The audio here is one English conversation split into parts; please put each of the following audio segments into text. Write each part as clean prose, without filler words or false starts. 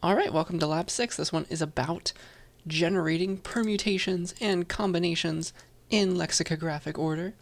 All right, welcome to Lab 6. This one is about generating permutations and combinations in lexicographic order.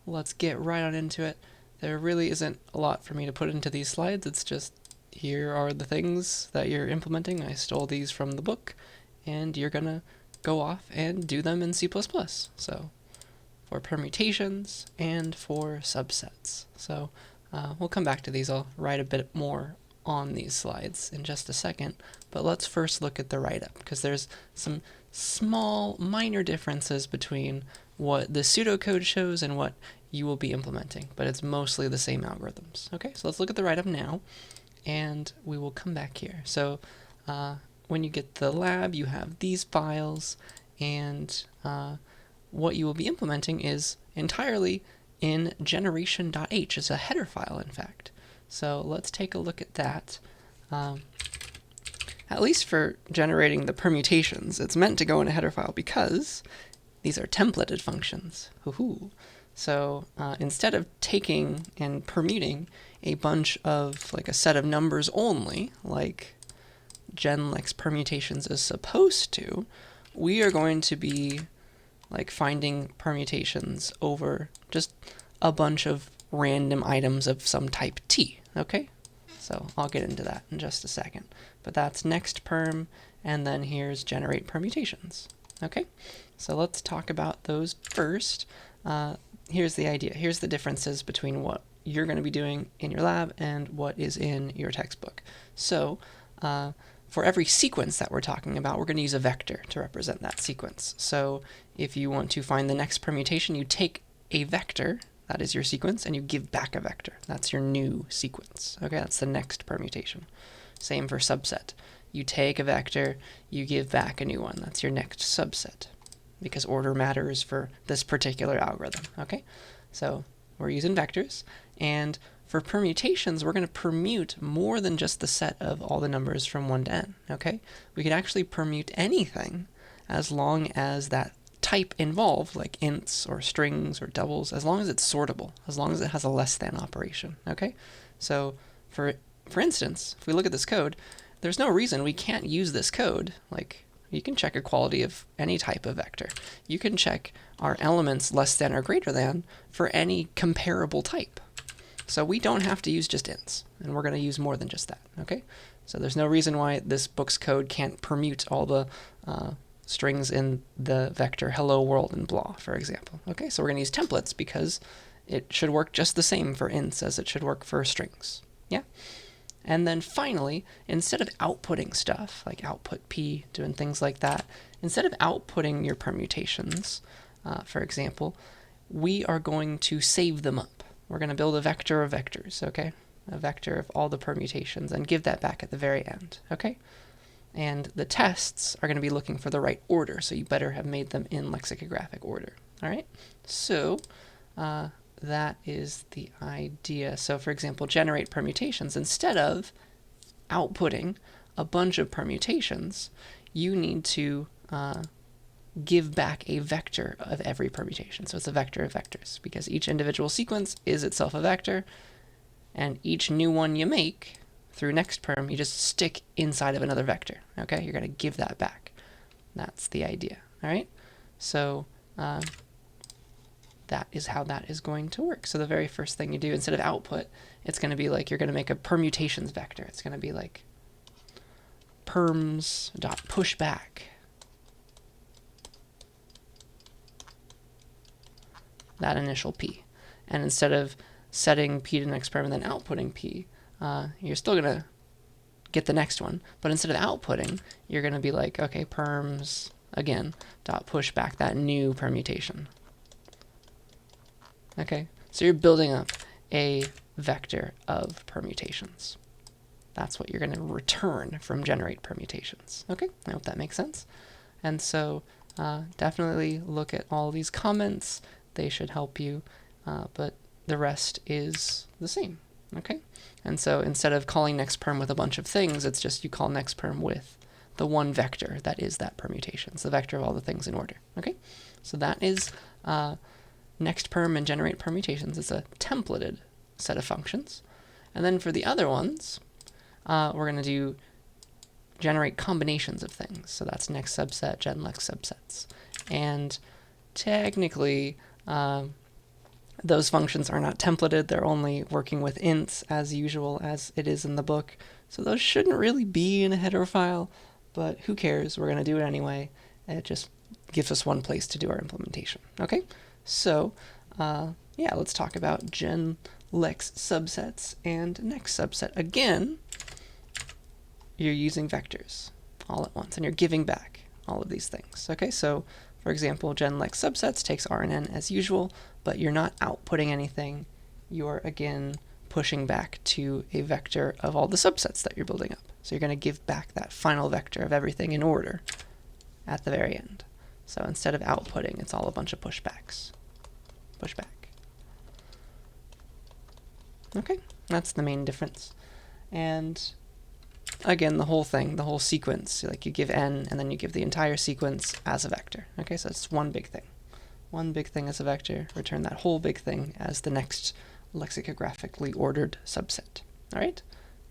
Let's get right on into it. There really isn't a lot for me to put into these slides. It's just here are the things that you're implementing. I stole these from the book, and you're going to go off and do them in C++. So for permutations and for subsets. So we'll come back to these. I'll write a bit more on these slides in just a second, but let's first look at the write-up, because there's some small minor differences between what the pseudocode shows and what you will be implementing, but it's mostly the same algorithms. Okay, so let's look at the write-up now, and we will come back here. So when you get the lab, you have these files, and what you will be implementing is entirely in generation.h. It's a header file, in fact. So let's take a look at that. At least for generating the permutations, it's meant to go in a header file because these are templated functions. Hoo-hoo. So instead of taking and permuting a bunch of, like, a set of numbers only, like genlex permutations is supposed to, we are going to be like finding permutations over just a bunch of random items of some type t, okay? So I'll get into that in just a second. But that's next perm, and then here's generate permutations, okay? So let's talk about those first. Here's the idea. Here's the differences between what you're going to be doing in your lab and what is in your textbook. So for every sequence that we're talking about, we're going to use a vector to represent that sequence. So if you want to find the next permutation, you take a vector, that is your sequence, and you give back a vector. That's your new sequence. Okay, that's the next permutation. Same for subset. You take a vector, you give back a new one. That's your next subset, because order matters for this particular algorithm. Okay, so we're using vectors, and for permutations, we're going to permute more than just the set of all the numbers from 1 to n, okay? We could actually permute anything as long as that type involved, like ints or strings or doubles, as long as it's sortable, as long as it has a less than operation, okay? So for instance, if we look at this code, there's no reason we can't use this code. Like, you can check equality of any type of vector. You can check our elements less than or greater than for any comparable type. So we don't have to use just ints, and we're going to use more than just that, okay? So there's no reason why this book's code can't permute all the strings in the vector hello world and blah, for example. Okay, so we're going to use templates because it should work just the same for ints as it should work for strings, yeah? And then finally, instead of outputting stuff, like output p, doing things like that, instead of outputting your permutations, for example, we are going to save them up. We're going to build a vector of vectors, okay? A vector of all the permutations, and give that back at the very end, okay? And the tests are going to be looking for the right order, so you better have made them in lexicographic order, all right? So that is the idea. So for example, generate permutations. Instead of outputting a bunch of permutations, you need to give back a vector of every permutation. So it's a vector of vectors, because each individual sequence is itself a vector, and each new one you make through next perm, you just stick inside of another vector, okay? You're going to give that back. That's the idea, all right? So that is how that is going to work. So the very first thing you do, instead of output, it's going to be like you're going to make a permutations vector. It's going to be like perms.pushback. That initial p. And instead of setting p to next perm and then outputting p, you're still going to get the next one. But instead of outputting, you're going to be like, okay, perms, again, dot pushback, that new permutation. Okay, so you're building up a vector of permutations. That's what you're going to return from generate permutations. Okay, I hope that makes sense. And so definitely look at all these comments. They should help you, but the rest is the same, okay? And so instead of calling next perm with a bunch of things, it's just you call next perm with the one vector that is that permutation. It's the vector of all the things in order, okay? So that is next perm and generate permutations. It's a templated set of functions. And then for the other ones, we're going to do generate combinations of things. So that's next subset, genlex subsets. And technically, those functions are not templated. They're only working with ints as usual, as it is in the book. So those shouldn't really be in a header file, but who cares? We're going to do it anyway. It just gives us one place to do our implementation. Okay, so yeah, let's talk about genlex subsets and next subset. Again, you're using vectors all at once, and you're giving back all of these things. Okay, so for example, genlex subsets takes R and N as usual, but you're not outputting anything. You're again pushing back to a vector of all the subsets that you're building up. So you're going to give back that final vector of everything in order at the very end. So instead of outputting, it's all a bunch of pushbacks. Pushback. Okay, that's the main difference. And again, the whole thing, the whole sequence, like you give n and then you give the entire sequence as a vector. Okay, so it's one big thing. One big thing as a vector, return that whole big thing as the next lexicographically ordered subset. All right,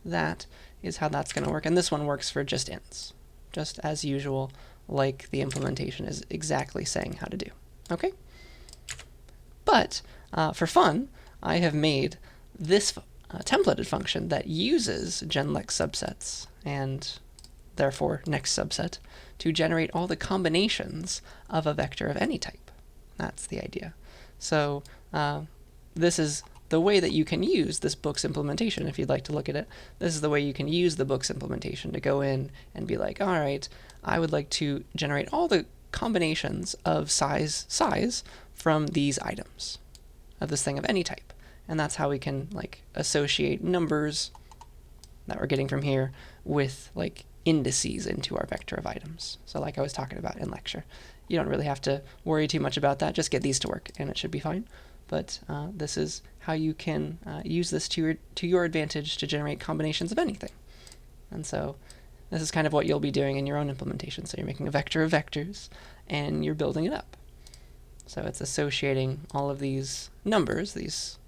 that is how that's going to work. And this one works for just ints, just as usual, like the implementation is exactly saying how to do. Okay, but for fun, I have made this templated function that uses genlex subsets and therefore next subset to generate all the combinations of a vector of any type. That's the idea. So this is the way that you can use this book's implementation. If you'd like to look at it, this is the way you can use the book's implementation to go in and be like, all right, I would like to generate all the combinations of size from these items of this thing of any type. And that's how we can like associate numbers that we're getting from here with like indices into our vector of items. So like I was talking about in lecture, you don't really have to worry too much about that. Just get these to work and it should be fine. But this is how you can use this to your advantage to generate combinations of anything. And so this is kind of what you'll be doing in your own implementation. So you're making a vector of vectors and you're building it up. So it's associating all of these numbers, these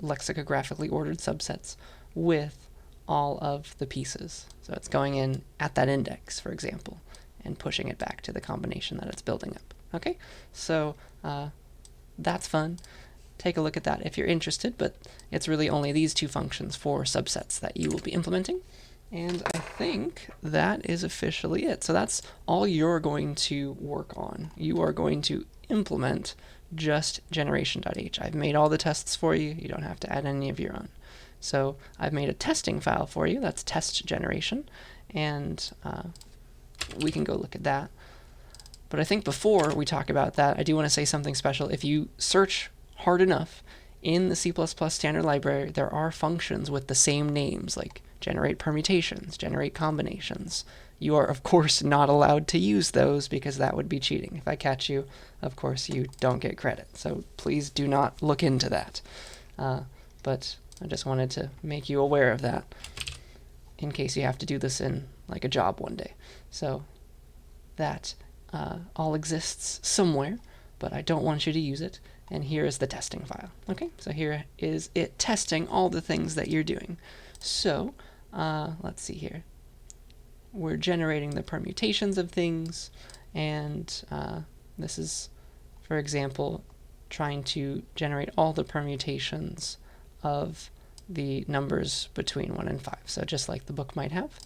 lexicographically ordered subsets, with all of the pieces. So it's going in at that index, for example, and pushing it back to the combination that it's building up. Okay, so that's fun. Take a look at that if you're interested, but it's really only these two functions for subsets that you will be implementing. And I think that is officially it. So that's all you're going to work on. You are going to implement just generation.h. I've made all the tests for you. You don't have to add any of your own. So I've made a testing file for you. That's test generation. And we can go look at that. But I think before we talk about that, I do want to say something special. If you search hard enough in the C++ standard library, there are functions with the same names, like generate permutations, generate combinations. You are, of course, not allowed to use those because that would be cheating. If I catch you, of course, you don't get credit. So please do not look into that. But I just wanted to make you aware of that in case you have to do this in like a job one day. So that all exists somewhere, but I don't want you to use it. And here is the testing file. Okay, so here is it testing all the things that you're doing. So let's see here. We're generating the permutations of things, and this is, for example, trying to generate all the permutations of the numbers between 1 and 5. So just like the book might have,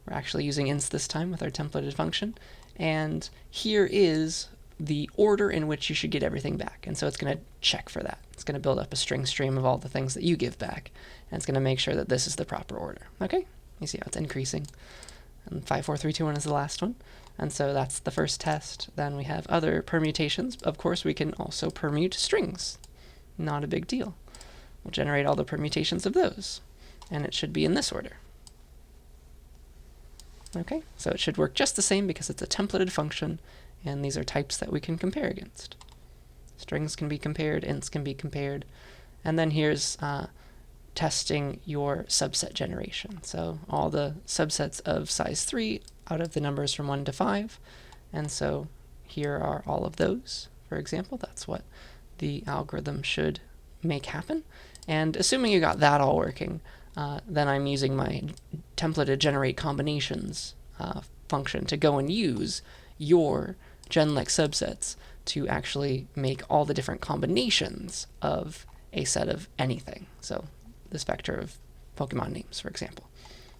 we're actually using ints this time with our templated function. And here is the order in which you should get everything back. And so it's going to check for that. It's going to build up a string stream of all the things that you give back, and it's going to make sure that this is the proper order. Okay? You see how it's increasing. And 5, 4, 3, 2, 1 is the last one. And so that's the first test. Then we have other permutations. Of course, we can also permute strings. Not a big deal. We'll generate all the permutations of those. And it should be in this order. Okay, so it should work just the same because it's a templated function, and these are types that we can compare against. Strings can be compared, ints can be compared, and then here's testing your subset generation. So all the subsets of size 3 out of the numbers from 1 to 5, and so here are all of those, for example. That's what the algorithm should make happen. And assuming you got that all working, then I'm using my templated generate combinations function to go and use your genlec subsets to actually make all the different combinations of a set of anything. So this vector of Pokemon names, for example.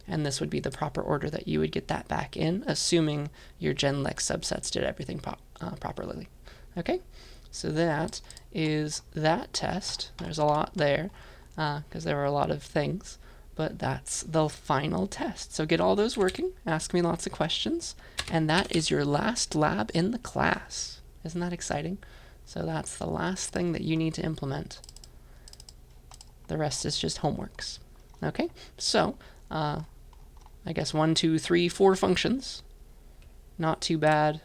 And this would be the proper order that you would get that back in, assuming your genlec subsets did everything properly. Okay, so that is that test. There's a lot there, because there were a lot of things, but that's the final test. So get all those working, ask me lots of questions, and that is your last lab in the class. Isn't that exciting? So that's the last thing that you need to implement. The rest is just homeworks. Okay, so I guess 1, 2, 3, 4 functions. Not too bad.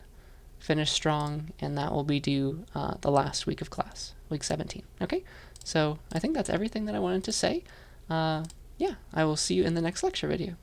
Finish strong, and that will be due the last week of class, week 17. Okay, so I think that's everything that I wanted to say. Yeah, I will see you in the next lecture video.